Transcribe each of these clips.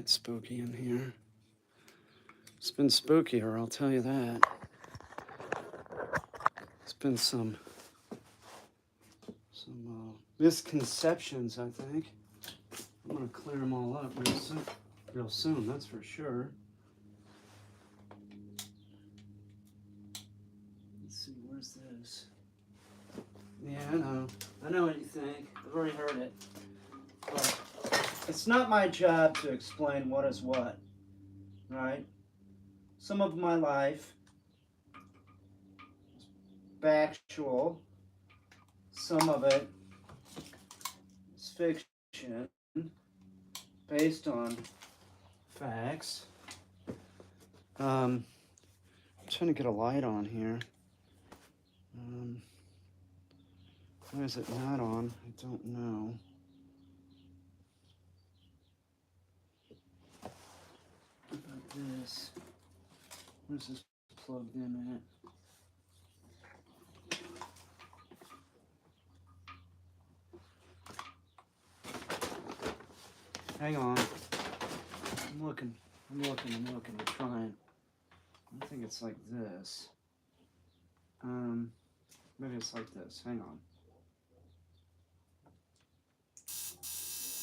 It's spooky in here. It's been spookier, I'll tell you that. It's been some misconceptions, I think. I'm gonna clear them all up real soon, that's for sure. Let's see, where's this? Yeah, I know what you think. I've already heard it. But it's not my job to explain what is what, right? Some of my life is factual. Some of it is fiction based on facts. I'm trying to get a light on here. Why is it not on? I don't know. What about this? Where's this plugged in at? Hang on. I'm looking. I'm trying. I think it's like this. Maybe it's like this. Hang on.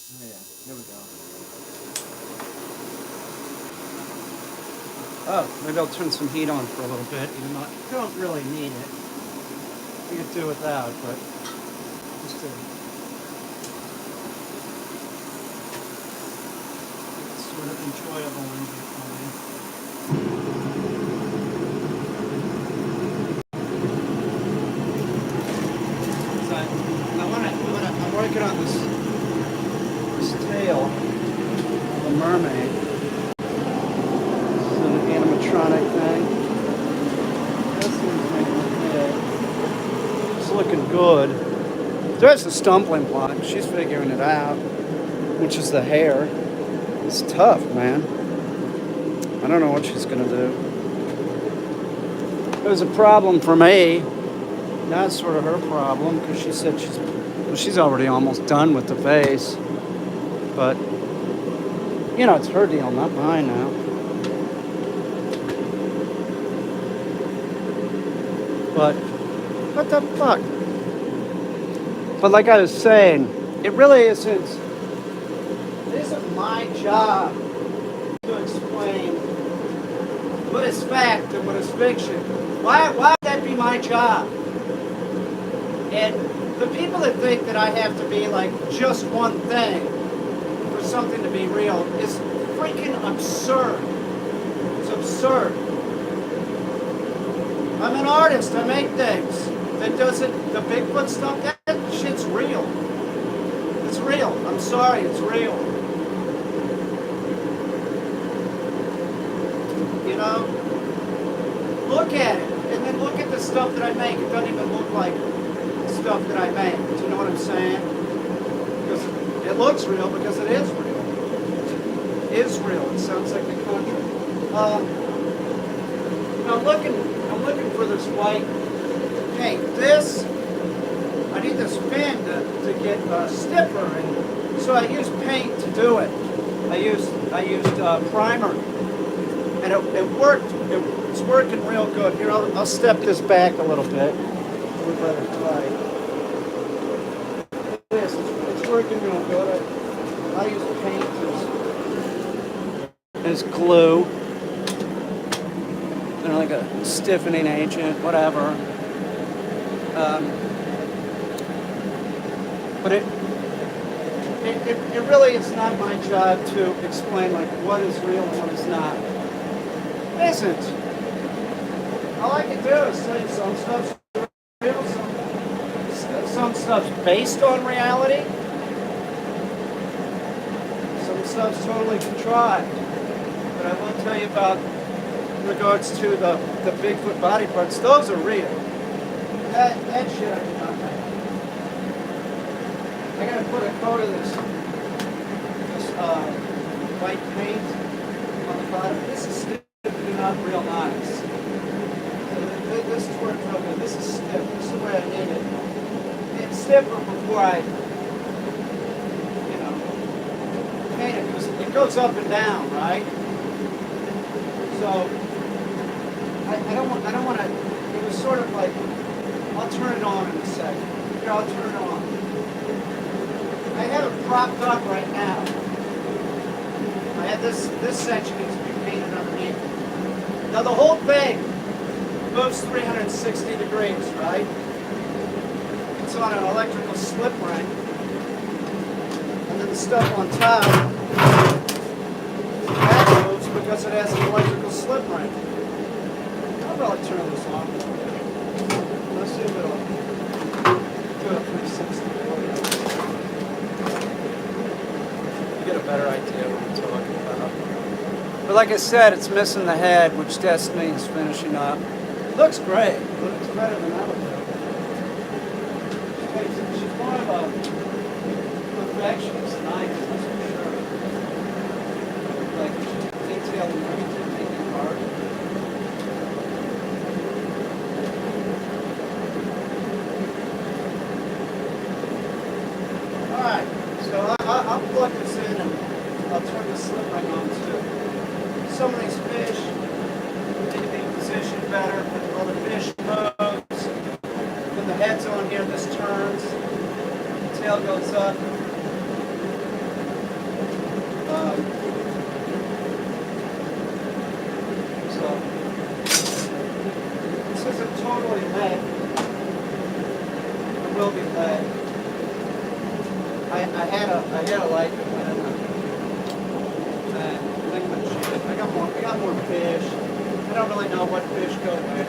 Oh yeah, here we go. Oh, maybe I'll turn some heat on for a little bit, even though I don't really need it. We could do without, but just to sort of enjoyable energy for me. So I'm working on this tail of a mermaid. This is an animatronic thing. This one's making the head. It's looking good. There's the stumbling block. She's figuring it out, which is the hair. It's tough, man. I don't know what she's gonna do. It was a problem for me. That's sort of her problem, because she said she's already almost done with the face. But, you know, it's her deal, not mine now. But, what the fuck? But like I was saying, it really isn't my job to explain what is fact and what is fiction. Why would that be my job? And the people that think that I have to be like just one thing for something to be real is freaking absurd. It's absurd. I'm an artist. I make things. That doesn't, the Bigfoot stuff, that shit's real. It's real. I'm sorry, it's real. You know? Look at it. And then look at the stuff that I make. It doesn't even look like stuff that I make. Do you know what I'm saying? Because it looks real because it is real. It is real. It sounds like the country. I'm looking for this white paint. This, I need this pen to get stiffer, and so I used paint to do it. I used primer, and it worked. It's working real good. Here, I'll step this back a little bit. It's working real good. I use paint as glue, and like a stiffening agent, whatever. But it really is not my job to explain like what is real and what is not. It isn't. All I can do is say some stuff's real, some stuff's based on reality, some stuff's totally contrived. But I will tell you about, in regards to the Bigfoot body parts, those are real. That shit I cannot make. I gotta put a coat of this white paint on the bottom. This is stiffening up real nice. So this is where it's real good. This is stiff. This is the way I need it. It's stiffer before I, paint it because it goes up and down, right? So I don't want to. It was sort of like, I'll turn it on in a second. Here, I'll turn it on. I have it propped up right now. I have this section needs to be painted underneath. Now the whole thing moves 360 degrees, right? It's on an electrical slip ring. And then the stuff on top, that moves because it has an electrical slip ring. I'll probably turn this on. Let's see if it'll do a 360 for you. You get a better idea what I'm talking about. But like I said, it's missing the head, which Destiny is finishing up. It looks great. It looks better than I would do. She's more of a perfectionist than I am, that's for sure. Like, she's detailed and everything, taking part. Alright, so I'll plug this in and I'll turn the slip ring on too. Some of these fish need to be positioned better. When the fish moves, when the head's on here, this turns, the tail goes up. So this isn't totally lead. It will be lead. I had a light that went in the liquid shit. I got more fish. I don't really know what fish go where.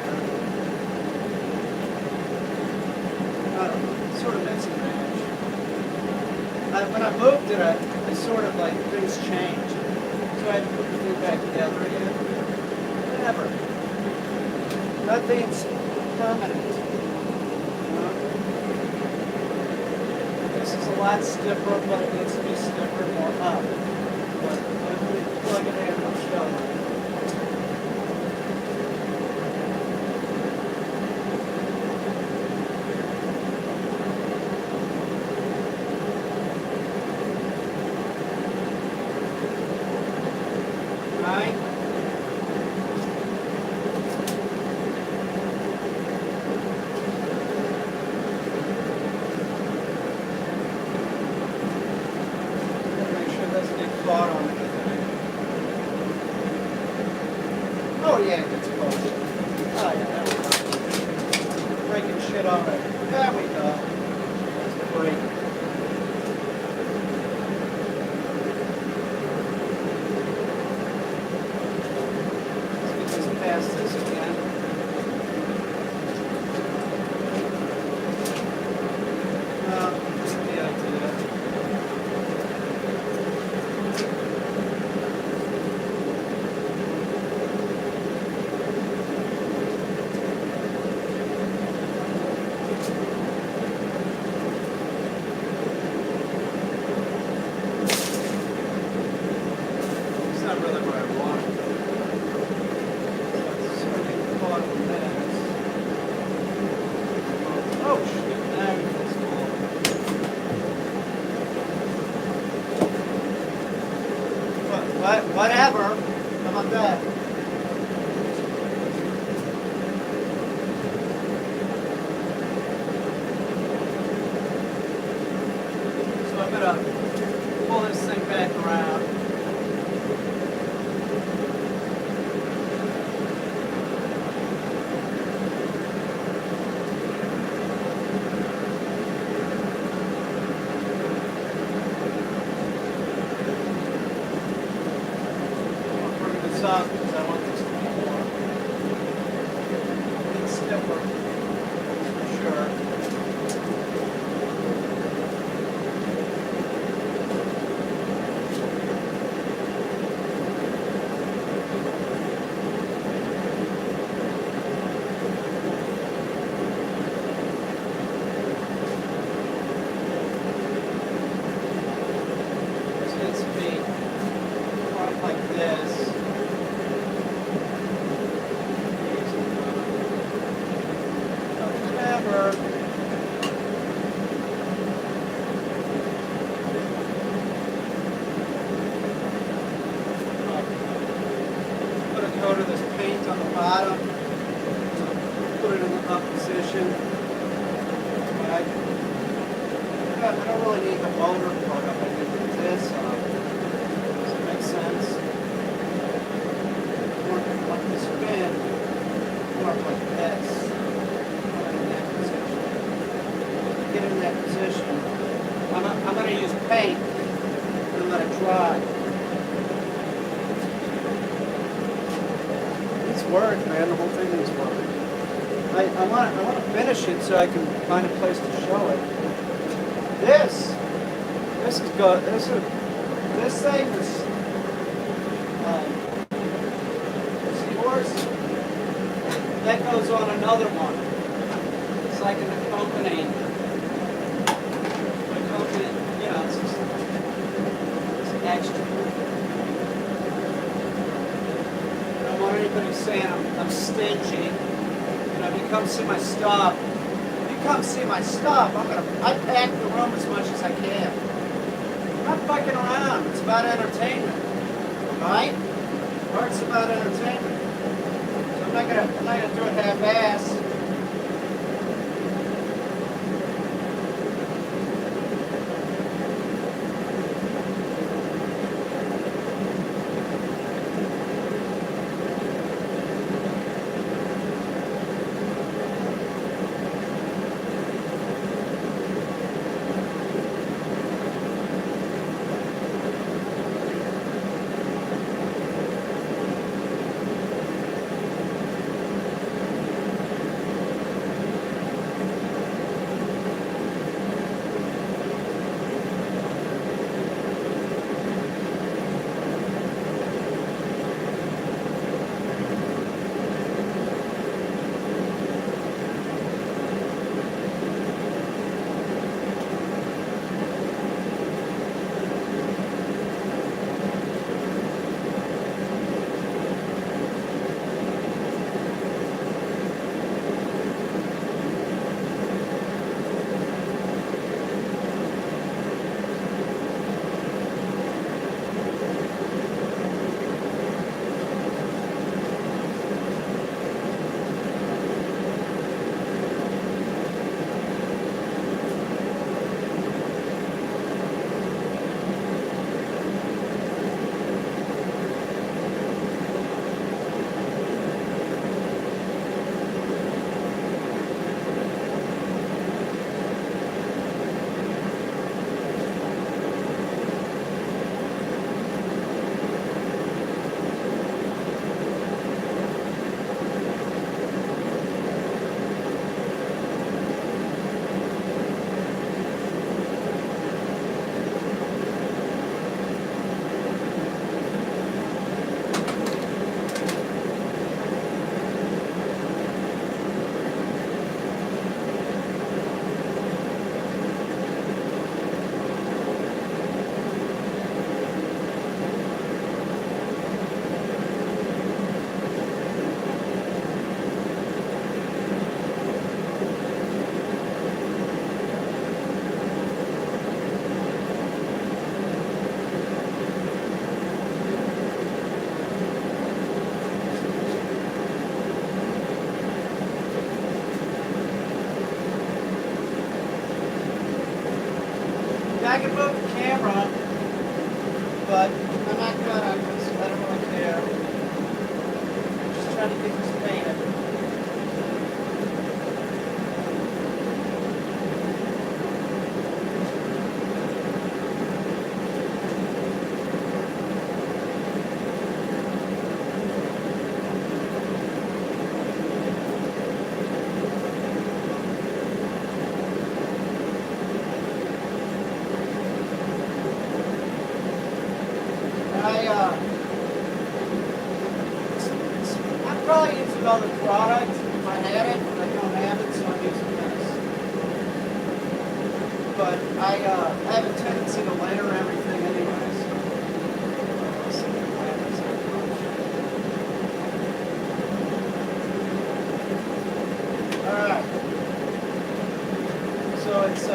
I don't know. Sort of mix and match. When I moved it, I sort of like things changed. So I had to put the thing back together again. Whatever. Nothing's permanent. This is a lot stiffer, but it needs to be stiffer more up. But if we plug it in, it'll show you. Right? Make sure it doesn't get caught on anything. Oh yeah, it gets caught. Oh yeah, there we go. Breaking shit already. There we go. That's great. Past this again. That's the idea. It's not really what I want. Oh shit, now it's cool. Whatever. How about that? So I'm gonna pull this thing back around. Up because I want this to be more stiffer, for sure. position. But I don't really need the motor plug up. I need this up. Does that make sense? Like the spin, work like this. In that position. Get in that position. I'm going to use paint and let it dry. It's work, man. The whole thing needs work. I want to finish it so I can find a place to show it. This is good. This thing is. See horse? That goes on another one. It's like an accompanying. Yeah, it's just it's extra. I don't want anybody saying I'm stingy. You know, if you come see my stuff, I pack the room as much as I can. I'm not fucking around. It's about entertainment, right? Art's about entertainment. So I'm not gonna do it half-ass. I can move the camera, but I'm not gonna because I don't really care. I'm just trying to get this painted. I'd probably use another product if I had it, but I don't have it, so I'm using this. But I have a tendency to layer everything anyways. Alright. So it's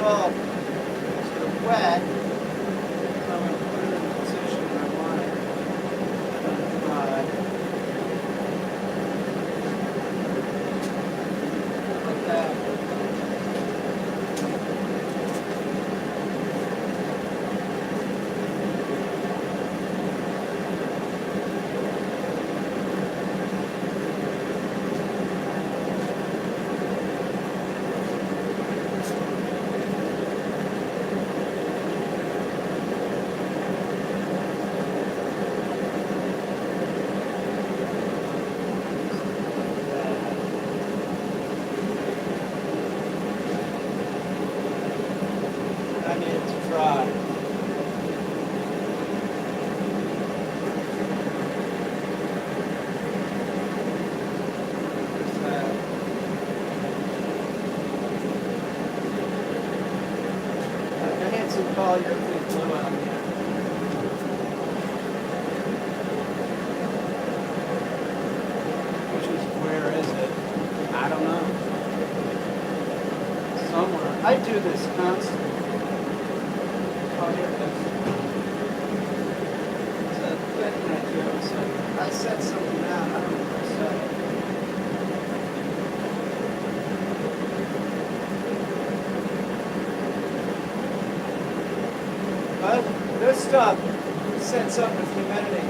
all sort of wet. So I'm going to put it in the position that I want it. Dry. try. I had some polyurethane glue out here. Where is it? I don't know. Somewhere. I do this constantly. Oh, here it is. It's a bit that I do. So I set something down. I don't know what I said. But this stuff sets up with humidity.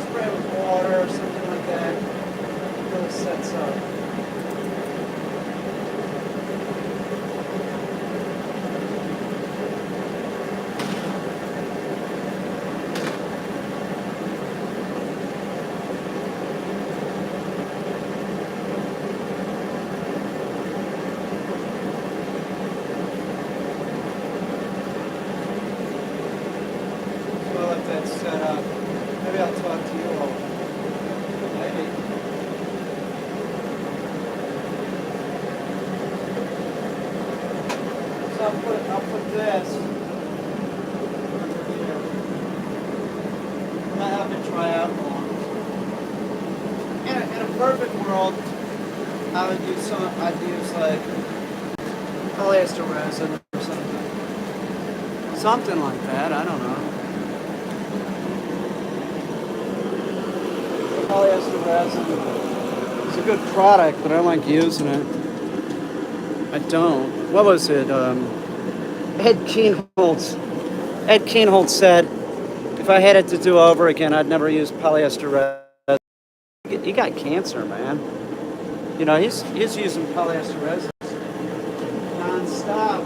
Spray it with water or something like that. It really sets up. That's set up. Maybe I'll talk to you all. Maybe. So I'll put this under here. I have to try out more. In a perfect world, I'd use like polyester resin or something. Something like that, I don't know. Polyester resin is a good product, but I don't like using it. I don't. What was it? Ed Keenholz said if I had it to do over again, I'd never use polyester resin. He got cancer, man. You know, he's using polyester resin non-stop.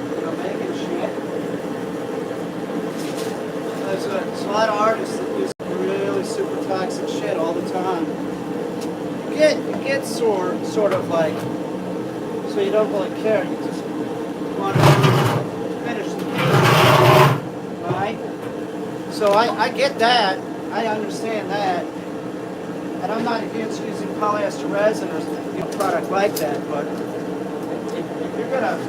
You know, making shit. There's a lot of artists that use really super toxic shit all the time. You get sort of like, so you don't really care. You just want to finish the painting, right? So I get that. I understand that. And I'm not against using polyester resin or a product like that, but if you're gonna,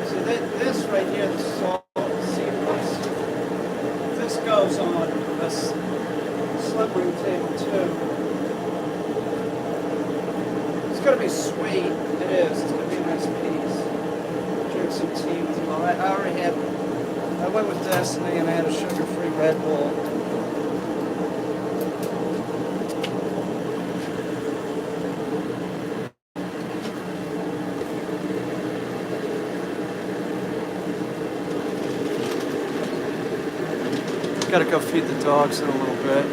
so this right here, this is all seamless. This goes on this slim ring table too. It's gonna be sweet. It is. It's gonna be a nice piece. Drink some tea with you. I already had. I went with Destiny and I had a sugar-free Red Bull. Gotta go feed the dogs in a little bit.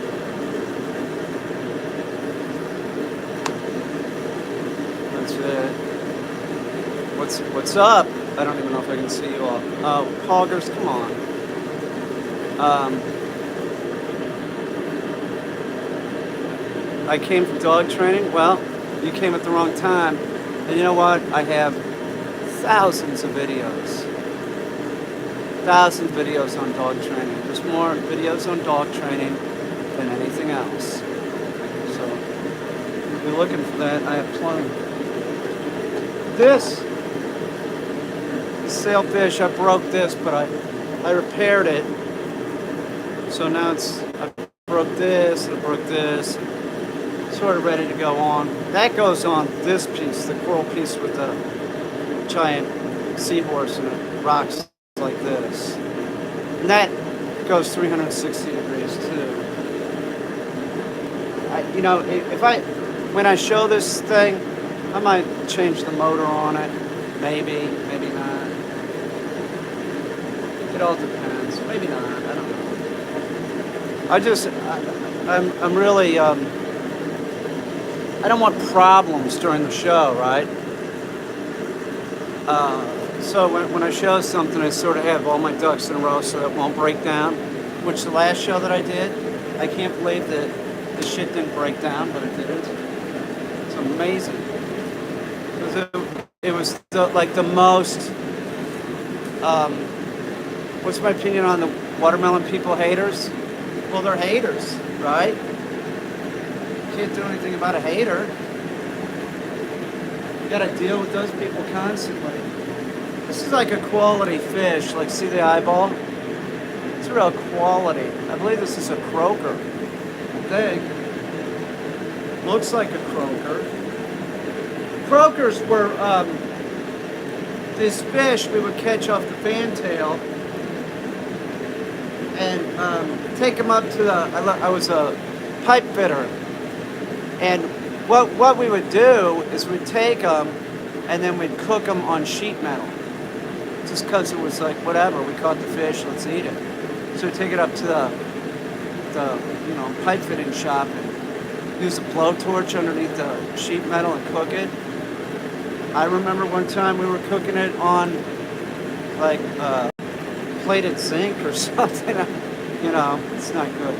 That's it. What's up? I don't even know if I can see you all. Oh, hoggers, come on. I came for dog training. Well, you came at the wrong time. And you know what? I have thousands of videos. Thousands of videos on dog training. There's more videos on dog training than anything else. So, if you're looking for that, I have plenty. This sailfish, I broke this, but I repaired it. So now I broke this, and I broke this. Sort of ready to go on. That goes on this piece, the coral piece with the giant seahorse, and it rocks like this. And that goes 360 degrees too. When I show this thing, I might change the motor on it. Maybe not. It all depends. Maybe not. I don't know. I'm really, I don't want problems during the show, right? So when I show something, I sort of have all my ducks in a row so it won't break down. Which the last show that I did, I can't believe that the shit didn't break down, but it didn't. It's amazing. it was like the most. What's my opinion on the watermelon people haters? Well, they're haters, right? Can't do anything about a hater. You gotta deal with those people constantly. This is like a quality fish. Like, see the eyeball? It's real quality. I believe this is a croaker. I think. Looks like a croaker. Croakers were these fish we would catch off the fantail and take them up to the. I was a pipe fitter, and what we would do is we'd take them and then we'd cook them on sheet metal, just because it was like whatever, we caught the fish, let's eat it. So we'd take it up to the pipe fitting shop and use a blowtorch underneath the sheet metal and cook it. I remember one time we were cooking it on like plated zinc or something. It's not good.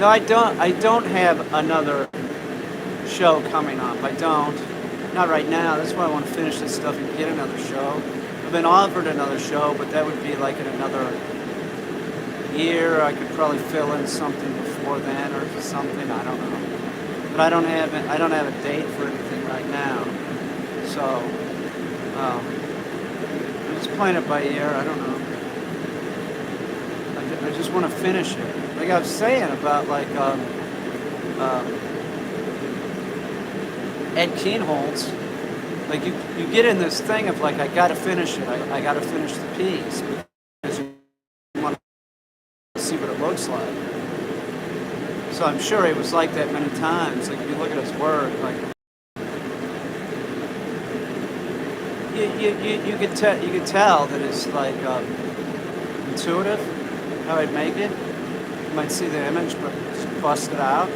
No, I don't have another show coming up. I don't. Not right now. That's why I want to finish this stuff and get another show. I've been offered another show, but that would be like in another year. I could probably fill in something before then or something. I don't know. But I don't have a date for anything right now. So I'm just playing it by ear. I don't know. I just want to finish it. Like I was saying about like Ed Keenholz, like you get in this thing of like I got to finish it. I got to finish the piece because you want to see what it looks like. So I'm sure he was like that many times. Like if you look at his work, like you could tell that it's like intuitive how I'd make it. You might see the image, but it's busted out.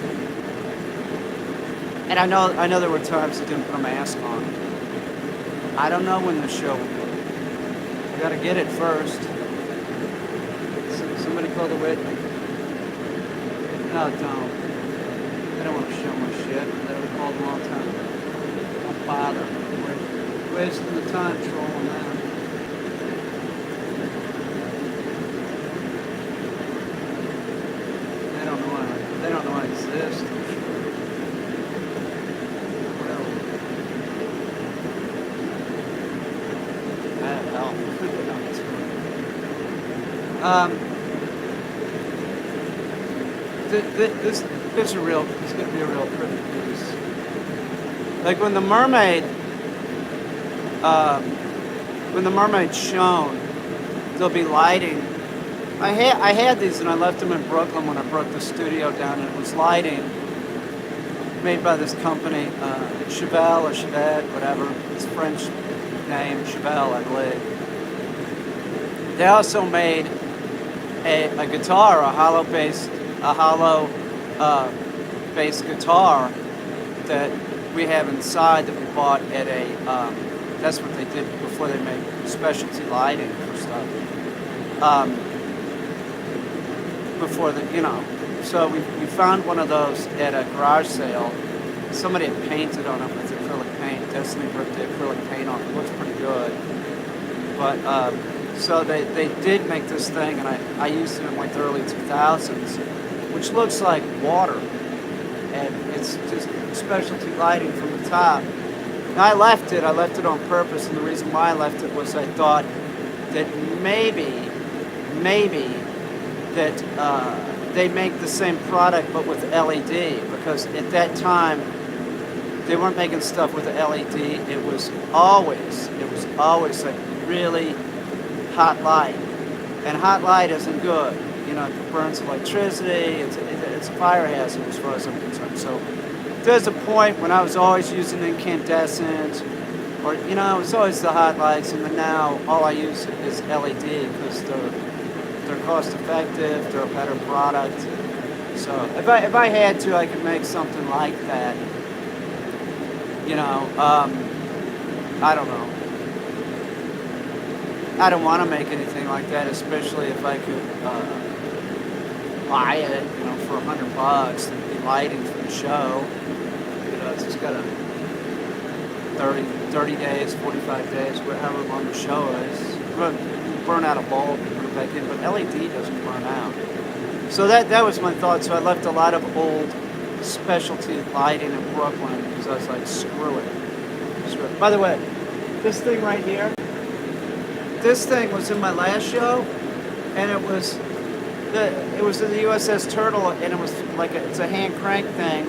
And I know there were times he didn't put a mask on. I don't know when the show will be. I gotta get it first. Somebody call the witness. No, don't. I don't want to show my shit. That would have called a long time ago. Don't bother. We're wasting the time trolling that. They don't know I exist. Well, bad health. This is going to be a real pretty piece. Like when the mermaid's shown, there'll be lighting. I had these and I left them in Brooklyn when I broke the studio down, and it was lighting made by this company, Chevelle or Chevette, whatever. It's French name, Chevelle, I believe. They also made a guitar, a hollow bass guitar that we have inside that we bought at a. That's what they did before they made specialty lighting for stuff. So we found one of those at a garage sale. Somebody had painted on it with acrylic paint. Destiny ripped the acrylic paint off. It looks pretty good. But so they did make this thing, and I used it in like the early 2000s, which looks like water, and it's just specialty lighting from the top. Now I left it on purpose, and the reason why I left it was I thought that maybe that they make the same product but with LED, because at that time they weren't making stuff with the LED. It was always like really hot light, and hot light isn't good. It burns electricity. It's a fire hazard as far as I'm concerned. So there's a point when I was always using incandescent, or it was always the hot lights, and then now all I use is LED because they're cost effective. They're a better product. So if I had to, I could make something like that. I don't know. I don't want to make anything like that, especially if I could buy it, for $100 and be lighting for the show. It's just gotta 30 days, 45 days, however long the show is. Burn out a bulb and put it back in, but LED doesn't burn out. So that was my thought. So I left a lot of old specialty lighting in Brooklyn because I was like, screw it. Screw it. By the way, this thing right here, this thing was in my last show, and it was in the USS Turtle, and it was like it's a hand crank thing,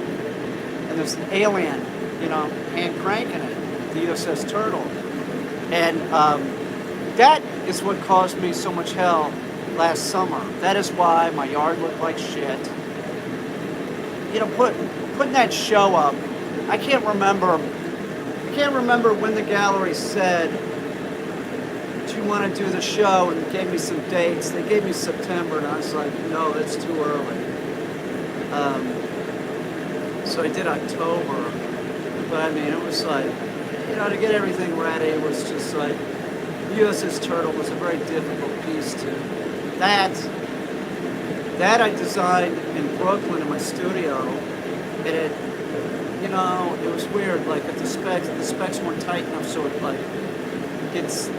and there's an alien, hand cranking it, the USS Turtle, and that is what caused me so much hell last summer. That is why my yard looked like shit. Putting that show up, I can't remember when the gallery said, do you want to do the show, and gave me some dates. They gave me September, and I was like, no, that's too early. So I did October, but I mean, it was like, to get everything ready, it was just like, USS Turtle was a very difficult piece to. That I designed in Brooklyn in my studio, and it was weird, like the specs weren't tight enough, so it like gets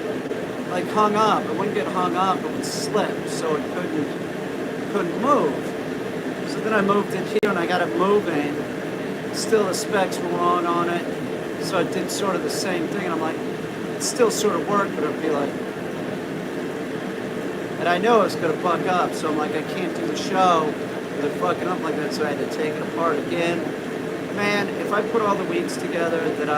like hung up. It wouldn't get hung up, it would slip, so it couldn't move. So then I moved it here and I got it moving. Still the specs were wrong on it, so I did sort of the same thing, and I'm like, it still sort of worked, but it'd be like, and I know it's gonna fuck up, so I'm like, I can't do the show with it fucking up like that, so I had to take it apart again. Man, if I put all the weeks together that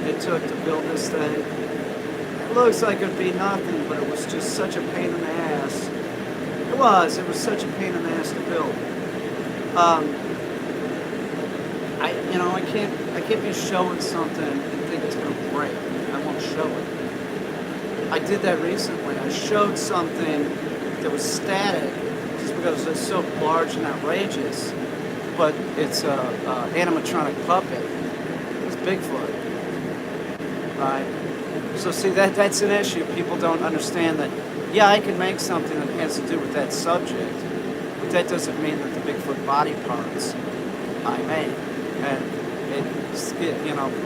it took to build this thing, it looks like it'd be nothing, but it was just such a pain in the ass. It was such a pain in the ass to build. I can't be showing something and think it's gonna break. I won't show it. I did that recently. I showed something that was static just because it's so large and outrageous, but it's a animatronic puppet. It's Bigfoot, right? So see, that's an issue. People don't understand that, yeah, I can make something that has to do with that subject, but that doesn't mean that the Bigfoot body parts I made. And it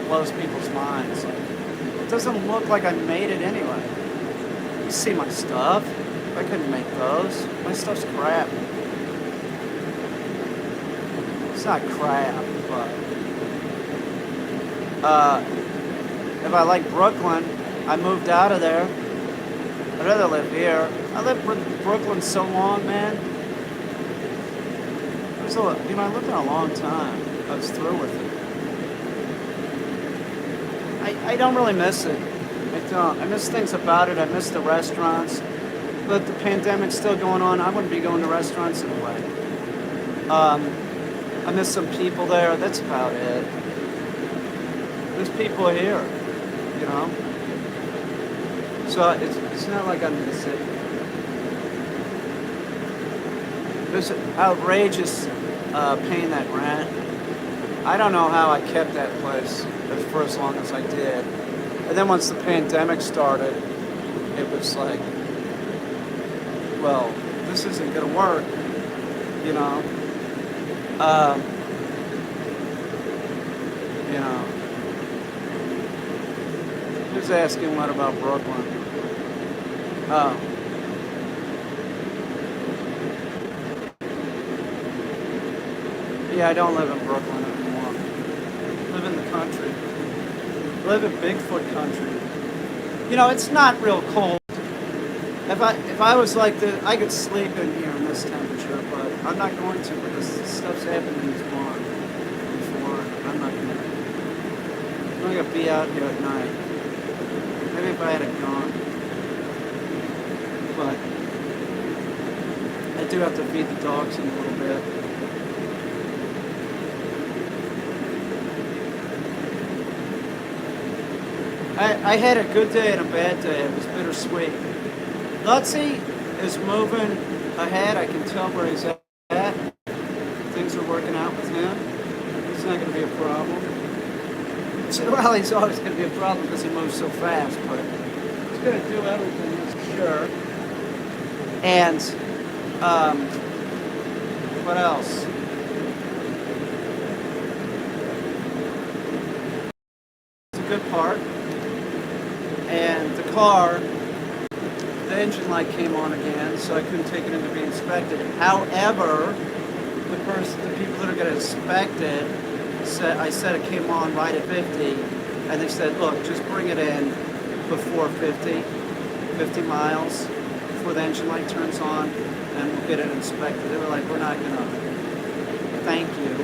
blows people's minds. It doesn't look like I made it anyway. You see my stuff. I couldn't make those. My stuff's crap. It's not crap, but if I like Brooklyn, I moved out of there. I'd rather live here. I lived in Brooklyn so long, man. I lived there a long time. I was through with it. I don't really miss it. I don't. I miss things about it. I miss the restaurants. But the pandemic's still going on. I wouldn't be going to restaurants anyway. I miss some people there. That's about it. There's people here, So it's not like I miss it. There's outrageous paying that rent. I don't know how I kept that place for as long as I did. And then once the pandemic started, it was like, well, this isn't going to work, Who's asking what about Brooklyn? Oh. Yeah, I don't live in Brooklyn anymore. I live in the country. I live in Bigfoot country. It's not real cold. If I was like this, I could sleep in here in this temperature, but I'm not going to because stuff's happened in this barn before. I'm not going to be out here at night. Maybe if I had a gun. But I do have to feed the dogs in a little bit. I had a good day and a bad day. It was bittersweet. Lutsy is moving ahead. I can tell where he's at. Things are working out with him. It's not going to be a problem. Well, he's always going to be a problem because he moves so fast, but he's going to do everything, that's sure. And, what else? He's a good park, and the car, the engine light came on again, so I couldn't take it in to be inspected. However, the people that are going to inspect it, I said it came on right at 50, and they said, look, just bring it in before 50 miles, before the engine light turns on, and we'll get it inspected. They were like, we're not going to thank you.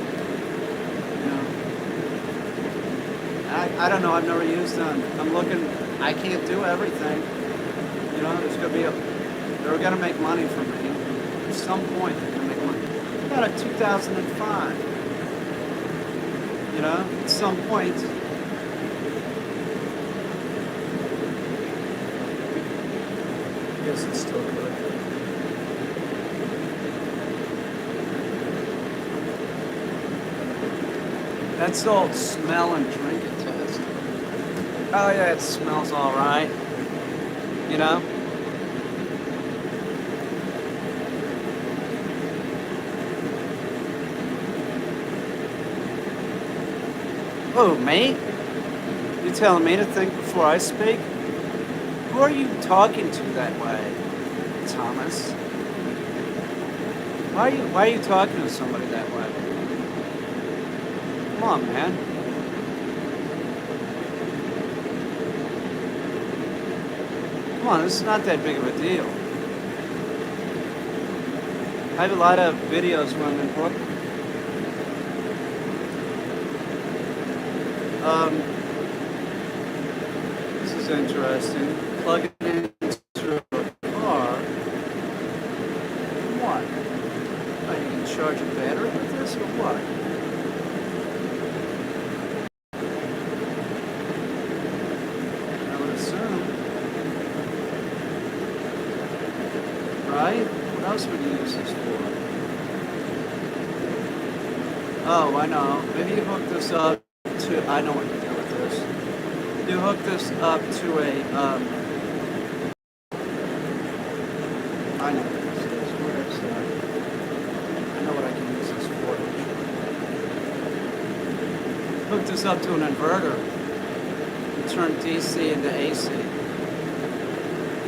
You know, I don't know, I've never used them. I'm looking, I can't do everything. You know, they're going to make money from me. At some point, they're going to make money. I got a 2005. You know, at some point. I guess it's still good. That's the old smell and drink it test. Oh yeah, it smells all right. You know? Oh, me? You telling me to think before I speak? Who are you talking to that way, Thomas? Why are you talking to somebody that way? Come on, man. Come on, this is not that big of a deal. I have a lot of videos when I'm in Brooklyn. This is interesting. Plug it into a car. What? Are you going to charge a battery with this or what? I would assume. Right? What else would you use this for? Oh, I know. Maybe you hook this up to, I know what you do with this. You hook this up to a, I know what this is. Where is that? I know what I can use this for. Hook this up to an inverter. Turn DC into AC.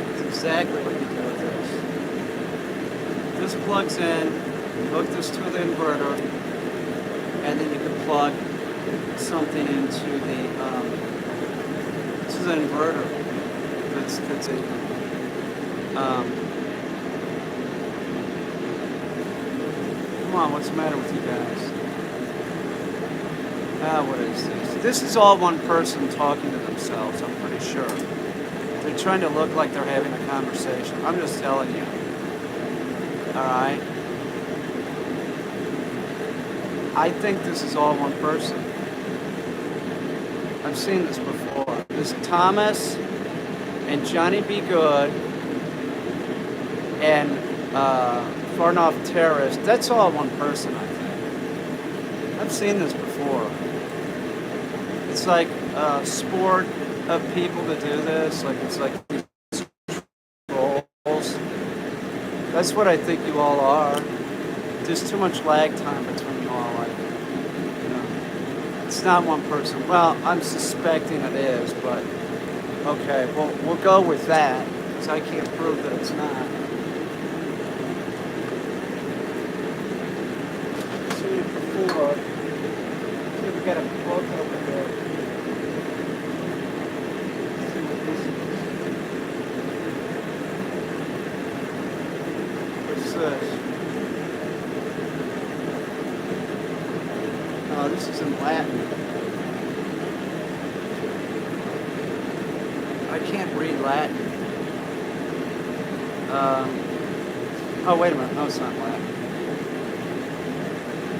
That's exactly what you do with this. This plugs in, you hook this to the inverter, and then you can plug something into the, this is an inverter. That's a, come on, what's the matter with you guys? What is this? This is all one person talking to themselves, I'm pretty sure. They're trying to look like they're having a conversation. I'm just telling you. Alright? I think this is all one person. I've seen this before. This Thomas and Johnny B. Good and Farnoff Terrorist, that's all one person, I think. I've seen this before. It's like a sport of people to do this. Like it's like these trolls. That's what I think you all are. There's too much lag time between you all. Like, you know, it's not one person. Well, I'm suspecting it is, but okay. Well, we'll go with that because I can't prove that it's not. See it before. See, we got a book over there. What's this? Oh, this is in Latin. I can't read Latin. Oh, wait a minute. No, it's not Latin.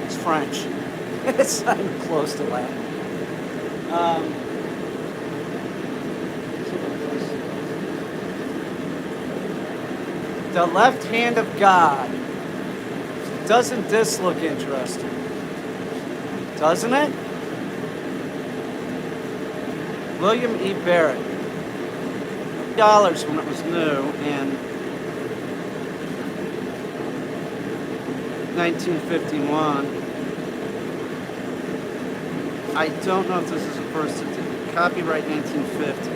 It's French. It's not even close to Latin. The left hand of God. Doesn't this look interesting? Doesn't it? William E. Barrett. $2 when it was new in 1951. I don't know if this is the first copyright 1950.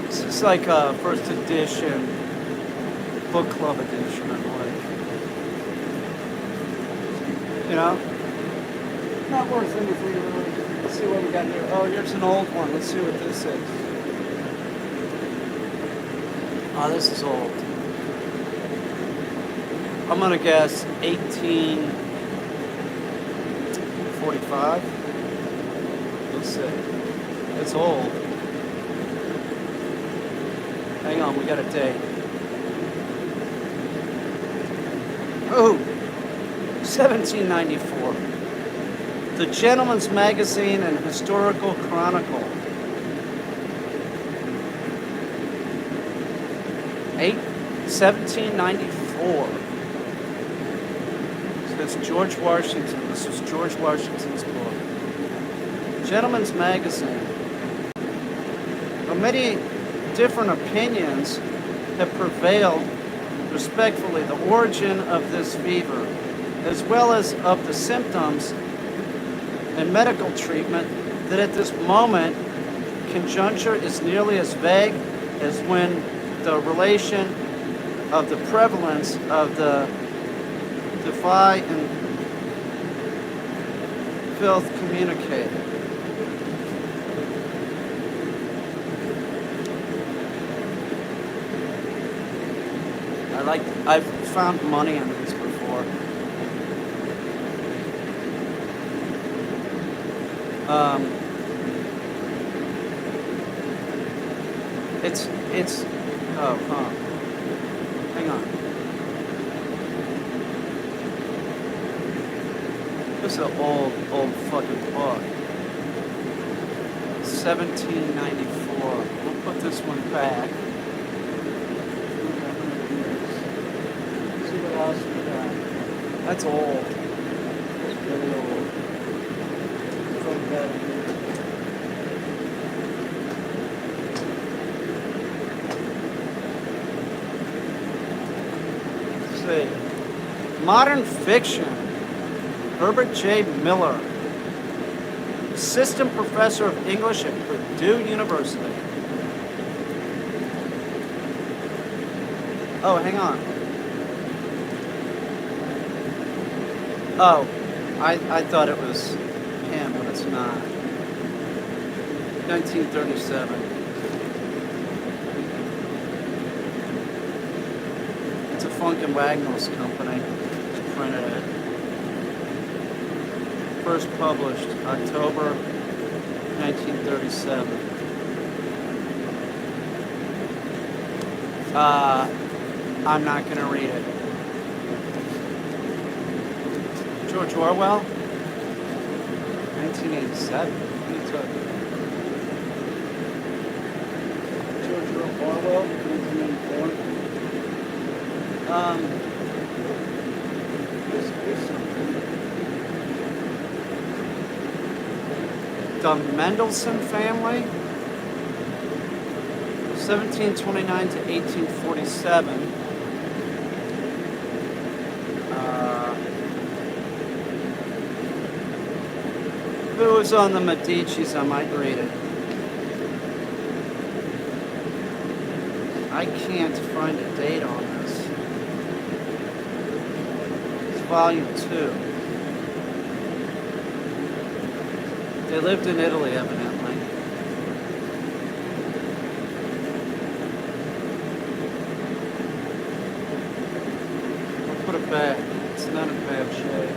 This is like a first edition, book club edition, I believe. You know? Not worth anything really. Let's see what we got here. Oh, here's an old one. Let's see what this is. Oh, this is old. I'm gonna guess 1845. Let's see. It's old. Hang on, we got a date. Oh, 1794. The Gentleman's Magazine and Historical Chronicle. 1794. It's George Washington. This was George Washington's book. Gentleman's Magazine. Well, many different opinions have prevailed respectfully the origin of this fever, as well as of the symptoms and medical treatment, that at this moment conjuncture is nearly as vague as when the relation of the prevalence of the defy and filth communicated. I've found money in these before. It's hang on. This is an old fucking book. 1794. We'll put this one back. See what else we got. That's old. That's really old. Put that in here. Modern fiction. Herbert J. Miller, assistant professor of English at Purdue University. Oh, hang on. Oh, I thought it was him, but it's not. 1937. It's a Funk and Wagnalls company. Printed it. First published October 1937. I'm not going to read it. George Orwell, 1987. What are you talking about? George Orwell, 1984. The Mendelssohn family, 1729 to 1847. If it was on the Medicis, I might read it. I can't find a date on this. It's volume 2. They lived in Italy, evidently. I'll put it back. It's not in bad shape.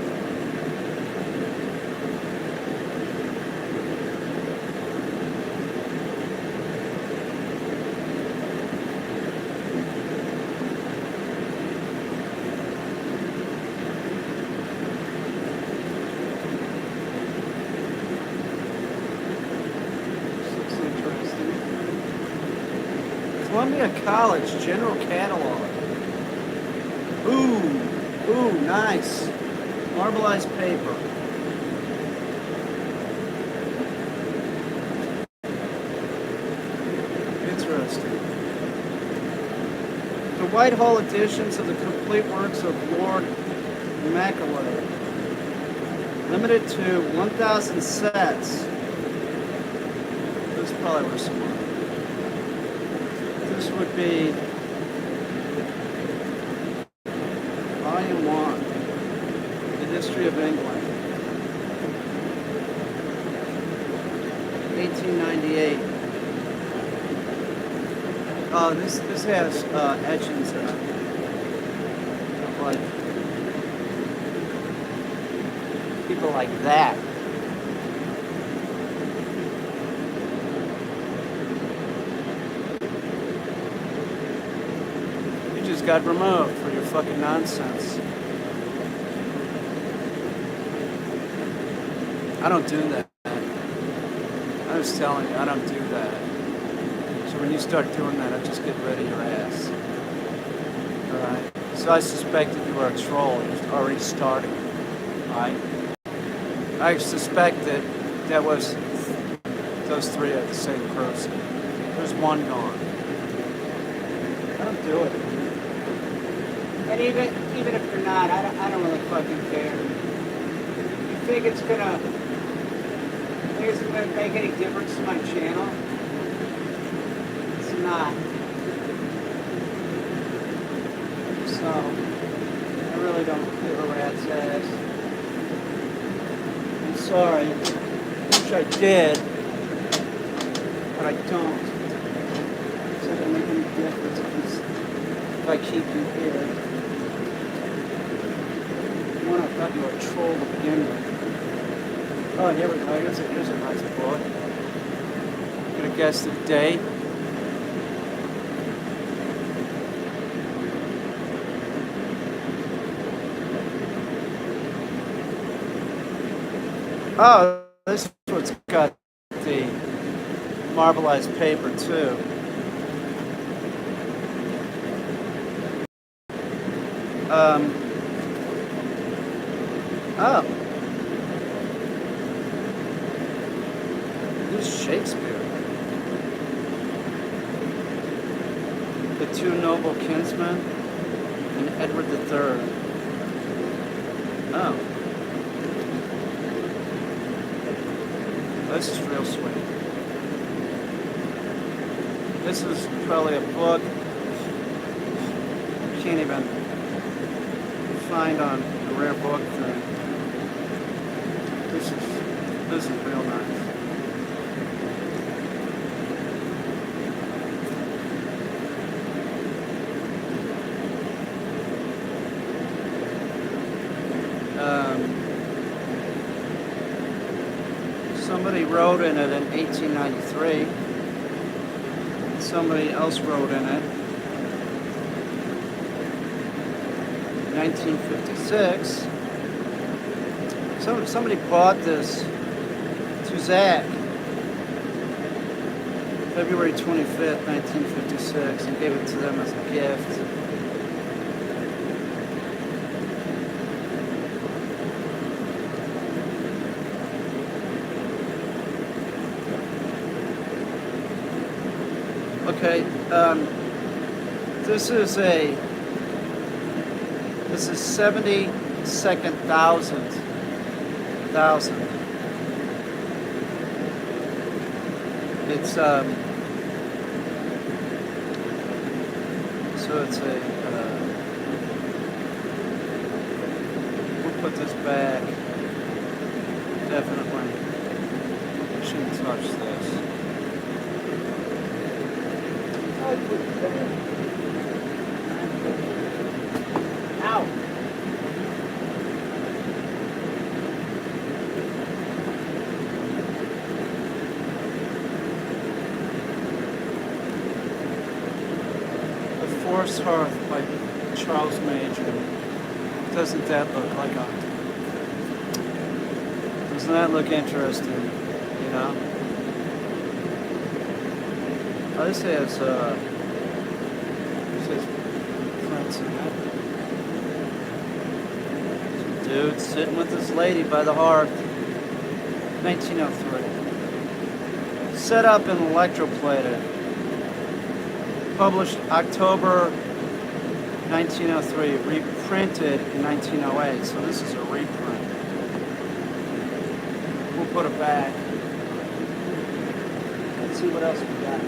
Columbia College General Catalog. Ooh, nice. Marbleized paper. Interesting. The Whitehall editions of the complete works of Lord Macaulay. Limited to 1,000 sets. This is probably worth some money. This would be Volume 1, The History of England, 1898. Oh, this has etchings in it. Like people like that. You just got removed for your fucking nonsense. I don't do that. I was telling you, I don't do that. So when you start doing that, I just get rid of your ass. Alright? So I suspected you were a troll. You're already starting. Alright? I suspected that was those three are the same person. There's one gone. I don't do it. And even if you're not, I don't really fucking care. You think it's gonna make any difference to my channel? It's not. So I really don't give a rat's ass. I'm sorry. I wish I did, but I don't. It's not gonna make any difference if I keep you here. One, I thought you were a troll to begin with. Oh, here we go. Here's a nice book. Gonna guess the date. Oh, this one's got the marbleized paper too. Oh. This is Shakespeare. The Two Noble Kinsmen and Edward III. Oh. This is real sweet. This is probably a book you can't even find on a rare book thing. This is real nice. Somebody wrote in it in 1893. Somebody else wrote in it 1956. Somebody bought this to Zach February 25th, 1956, and gave it to them as a gift. Okay, this is 72nd thousand. It's so it's we'll put this back. Definitely shouldn't touch this. Ow. The Forest Hearth by Charles Major. Doesn't that look like a... Doesn't that look interesting? You know? Oh, this has prints in it. Dude sitting with this lady by the hearth. 1903. Set up and electroplated. Published October 1903. Reprinted in 1908. So this is a reprint. we'll put it back. Let's see what else we got.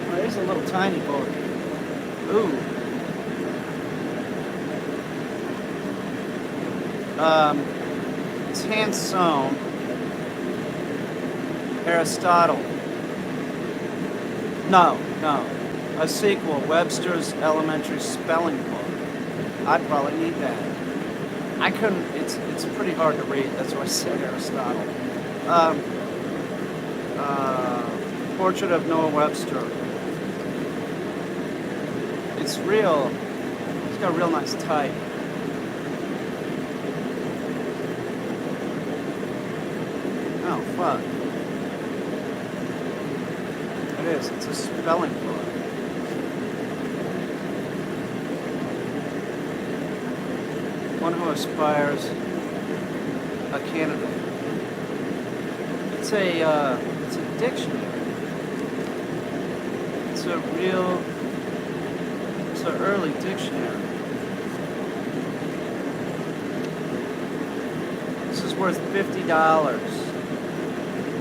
Oh, there's a little tiny book. Ooh. It's hand sewn. Aristotle. No. A sequel, Webster's Elementary Spelling Book. I'd probably need that. I couldn't, it's pretty hard to read, that's why I said Aristotle. Portrait of Noah Webster. It's real, it's got real nice type. Oh, fuck. It is, it's a spelling book. One who aspires a candidate. It's a dictionary. It's an early dictionary. This is worth $50.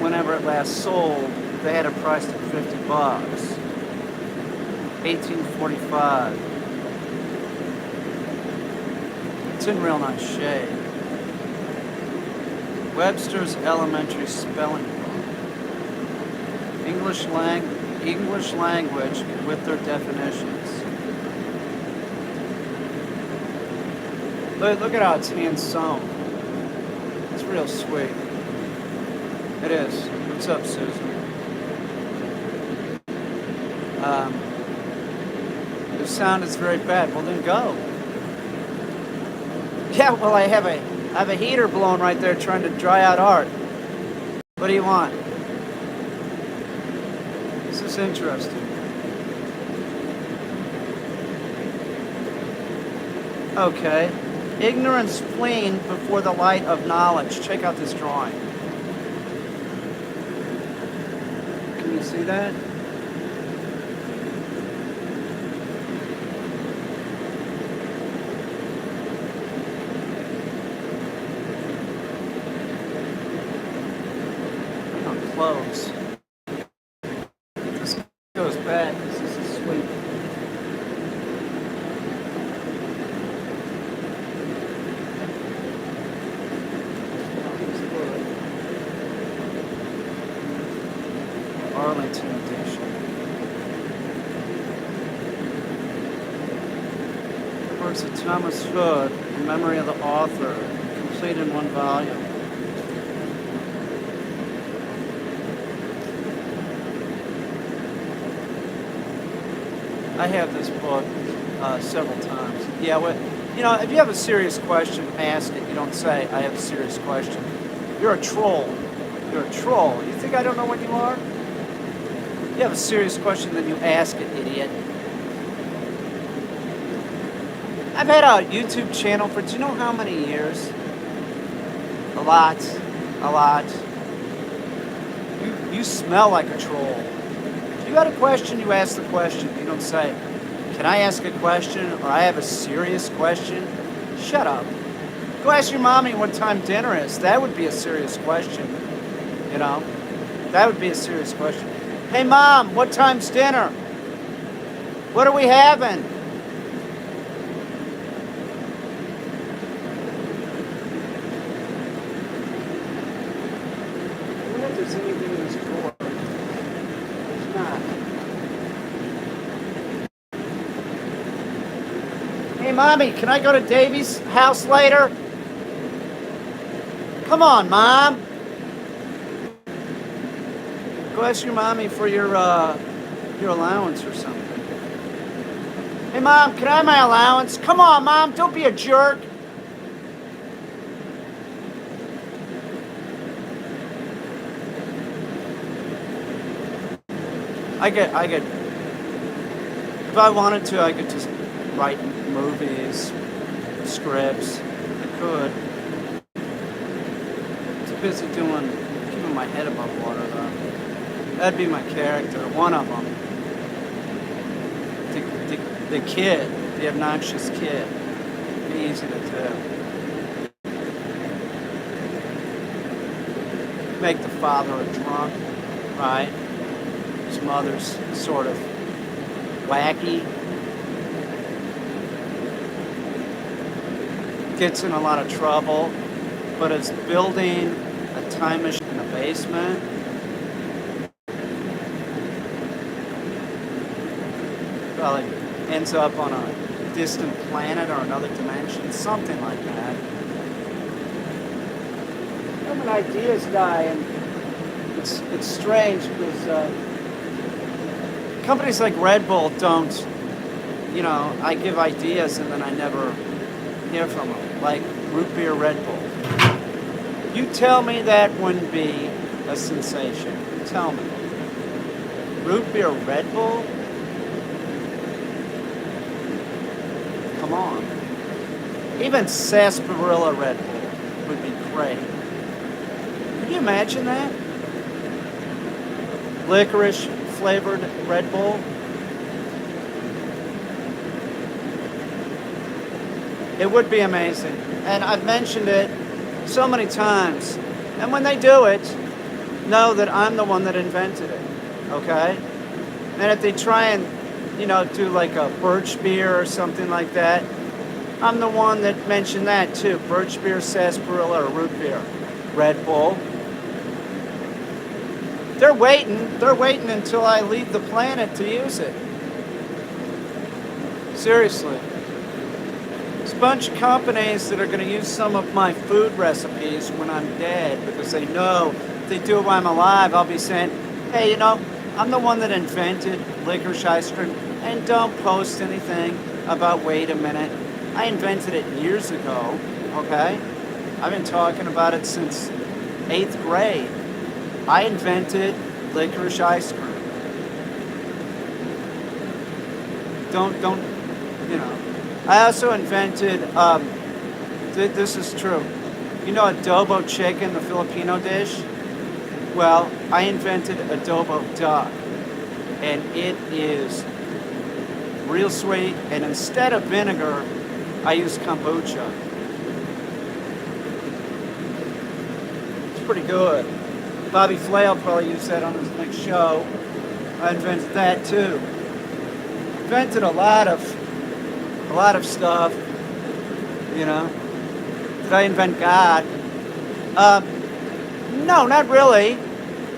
Whenever it last sold, they had it priced at $50. 1845. It's in real nice shape. Webster's Elementary Spelling Book. English language with their definitions. Look at how it's hand sewn. It's real sweet. It is. What's up, Susan? The sound is very bad. Well, then go. Yeah, well, I have a heater blowing right there trying to dry out art. What do you want? This is interesting. Okay. Ignorance fleeing before the light of knowledge. Check out this drawing. Can you see that? Clothes. This goes bad because this is sweet. Arlington edition. Works of Thomas Hood, in memory of the author, complete in one volume. I have this book several times. Yeah, if you have a serious question, ask it. You don't say, I have a serious question. You're a troll. You're a troll. You think I don't know what you are? You have a serious question, then you ask it, idiot. I've had a YouTube channel for, do you know how many years? A lot. You smell like a troll. You got a question, you ask the question. You don't say, can I ask a question? Or I have a serious question? Shut up. Go ask your mommy what time dinner is. That would be a serious question. You know? That would be a serious question. Hey, Mom, what time's dinner? What are we having? I wonder if there's anything in this drawer. Hey, Mommy, can I go to Davy's house later? Come on, Mom. Go ask your mommy for your allowance or something. Hey, Mom, can I have my allowance? Come on, Mom, don't be a jerk. I get, if I wanted to, I could just write movies, scripts. I could. Too busy keeping my head above water, though. That'd be my character, one of them. The kid, the obnoxious kid. It'd be easy to do. make the father a drunk, right? His mother's sort of wacky. Gets in a lot of trouble, but is building a time machine in the basement. Probably ends up on a distant planet or another dimension, something like that. I'm an ideas guy, and it's strange because companies like Red Bull don't, I give ideas and then I never hear from them, like root beer Red Bull. You tell me that wouldn't be a sensation. Tell me. Root beer Red Bull? Come on. Even sarsaparilla Red Bull would be great. Can you imagine that? Licorice flavored Red Bull? It would be amazing. And I've mentioned it so many times. And when they do it, know that I'm the one that invented it. Okay? And if they try and, do like a birch beer or something like that, I'm the one that mentioned that too. Birch beer, sarsaparilla, or root beer. Red Bull. They're waiting until I leave the planet to use it. Seriously. There's a bunch of companies that are going to use some of my food recipes when I'm dead because they know if they do it while I'm alive, I'll be saying, hey, I'm the one that invented licorice ice cream, and don't post anything about, wait a minute, I invented it years ago, okay? I've been talking about it since 8th grade. I invented licorice ice cream. Don't, I also invented, this is true. Adobo chicken, the Filipino dish? Well, I invented adobo duck. And it is real sweet. And instead of vinegar, I use kombucha. It's pretty good. Bobby Flay will probably use that on his next show. I invented that too. Invented a lot of stuff. Did I invent God? No, not really.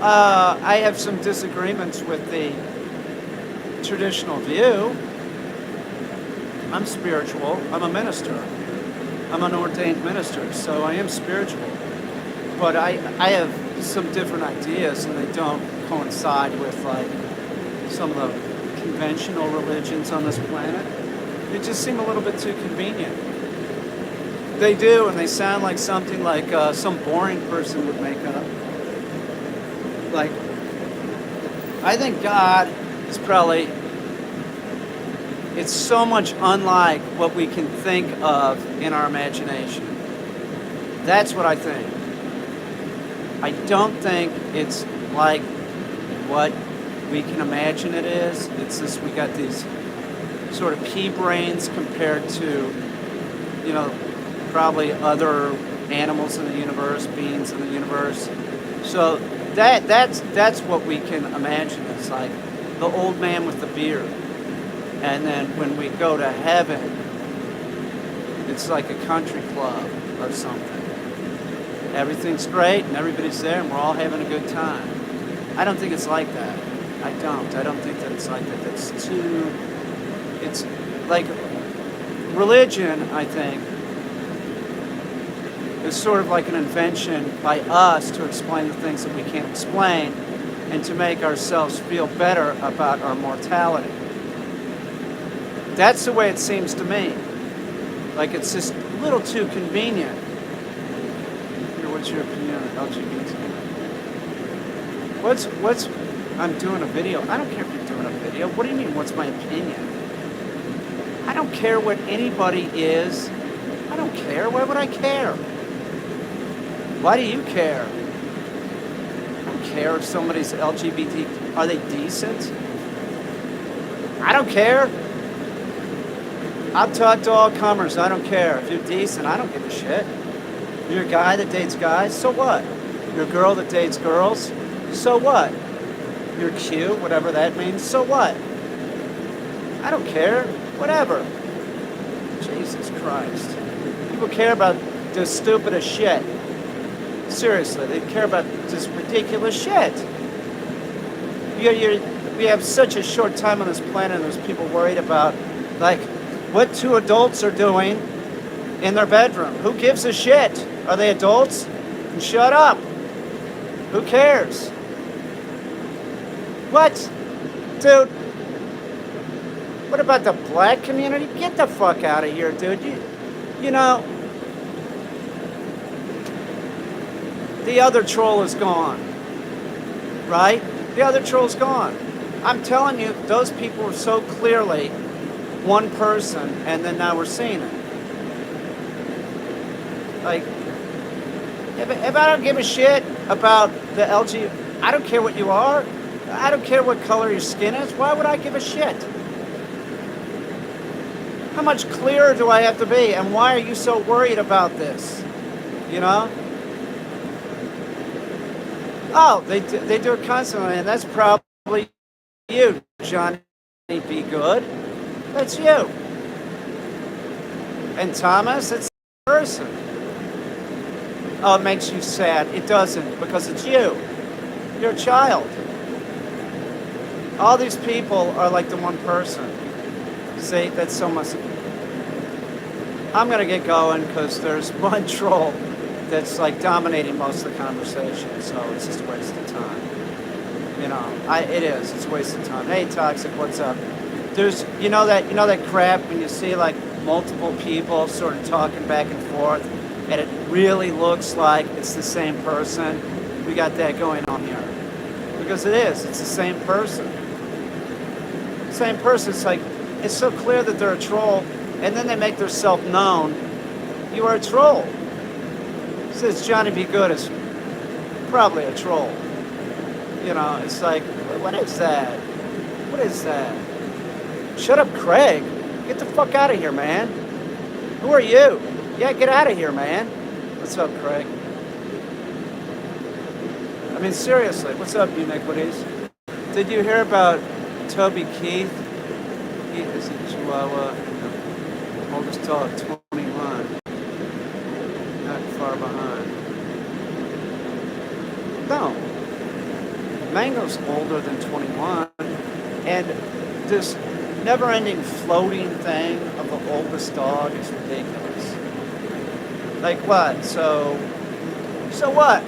I have some disagreements with the traditional view. I'm spiritual. I'm a minister. I'm an ordained minister, so I am spiritual. But I have some different ideas, and they don't coincide with some of the conventional religions on this planet. They just seem a little bit too convenient. They do, and they sound like something like some boring person would make up. Like, I think God is probably, it's so much unlike what we can think of in our imagination. That's what I think. I don't think it's like what we can imagine it is. It's just we got these sort of pea brains compared to, probably other animals in the universe, beings in the universe. So that's what we can imagine. It's like the old man with the beard. And then when we go to heaven, it's like a country club or something. Everything's great and everybody's there and we're all having a good time. I don't think it's like that. I don't think that it's like that. It's like religion, I think, is sort of like an invention by us to explain the things that we can't explain and to make ourselves feel better about our mortality. That's the way it seems to me. Like it's just a little too convenient. What's your opinion on LGBT? What's I'm doing a video. I don't care if you're doing a video. What do you mean, what's my opinion? I don't care what anybody is. I don't care. Why would I care? Why do you care? I don't care if somebody's LGBT. Are they decent? I don't care. I'll talk to all comers. I don't care. If you're decent, I don't give a shit. You're a guy that dates guys, so what? You're a girl that dates girls? So what? You're cute, whatever that means. So what? I don't care. Whatever. Jesus Christ. People care about the stupidest shit. Seriously, they care about just ridiculous shit. We have such a short time on this planet, and there's people worried about, like, what two adults are doing in their bedroom. Who gives a shit? Are they adults? Shut up. Who cares? What? Dude. What about the black community? Get the fuck out of here, dude. You know, the other troll is gone. Right? The other troll's gone. I'm telling you, those people were so clearly one person, and then now we're seeing it. Like, if I don't give a shit about the LG, I don't care what you are. I don't care what color your skin is. Why would I give a shit? How much clearer do I have to be? And why are you so worried about this? You know? Oh, they do it constantly, and that's probably you, Johnny Be Good. That's you. And Thomas, it's the person. Oh, it makes you sad. It doesn't, because it's you. You're a child. All these people are like the one person. See, that's so much. I'm going to get going because there's one troll that's like dominating most of the conversation, so it's just a waste of time. You know, it is. It's a waste of time. Hey, Toxic, what's up? There's, you know that crap when you see like multiple people sort of talking back and forth, and it really looks like it's the same person. We got that going on here. Because it is. It's the same person. Same person. It's like, it's so clear that they're a troll, and then they make themselves known. You are a troll. Says Johnny Be Good is probably a troll. You know, it's like, what is that? What is that? Shut up, Craig. Get the fuck out of here, man. Who are you? Yeah, get out of here, man. What's up, Craig? I mean, seriously, what's up, Uniquities? Did you hear about Toby Keith? He is a Chihuahua. Oldest dog, 21. Not far behind. No. Mango's older than 21. And this never-ending floating thing of the oldest dog is ridiculous. Like what? So what?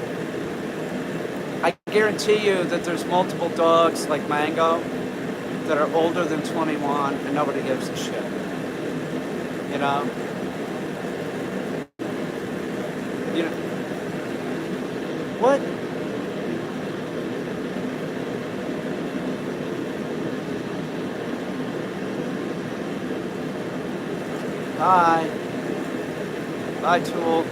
I guarantee you that there's multiple dogs like Mango that are older than 21 and nobody gives a shit. You know? You know? What? Hi. Bye, Tool.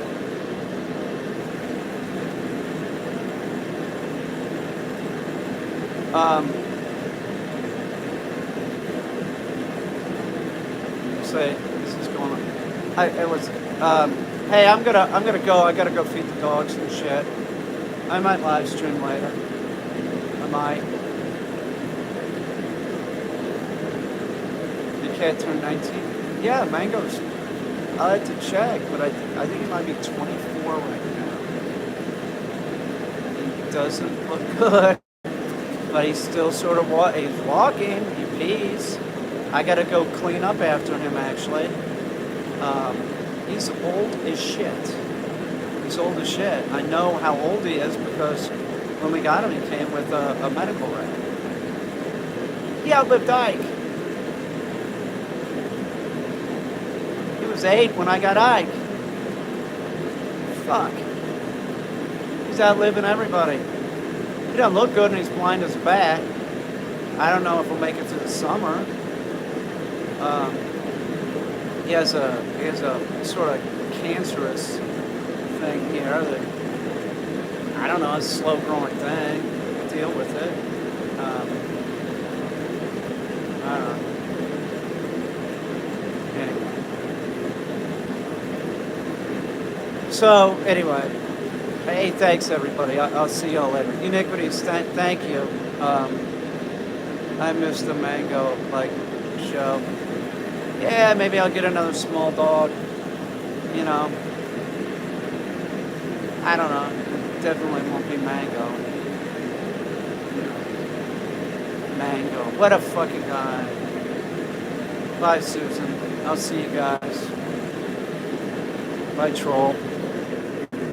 Say this is going on. Hey, I'm gonna go. I gotta go feed the dogs and shit. I might live stream later. I might. Your cat turned 19. Yeah, Mango's. I had to check, but I think he might be 24 right now. He doesn't look good, but he's still sort of he's walking. He pees. I gotta go clean up after him, actually. He's old as shit. He's old as shit. I know how old he is because when we got him, he came with a medical rep. He outlived Ike. He was 8 when I got Ike. Fuck. He's outliving everybody. He doesn't look good and he's blind as a bat. I don't know if he'll make it through the summer. He has a sort of cancerous thing here that, I don't know, it's a slow growing thing. Deal with it. I don't know. Anyway. So, anyway. Hey, thanks everybody. I'll see y'all later. Iniquities, thank you. I missed the mango show. Yeah, maybe I'll get another small dog. You know, I don't know. Definitely won't be mango. Mango. What a fucking guy. Bye, Susan. I'll see you guys. Bye, troll.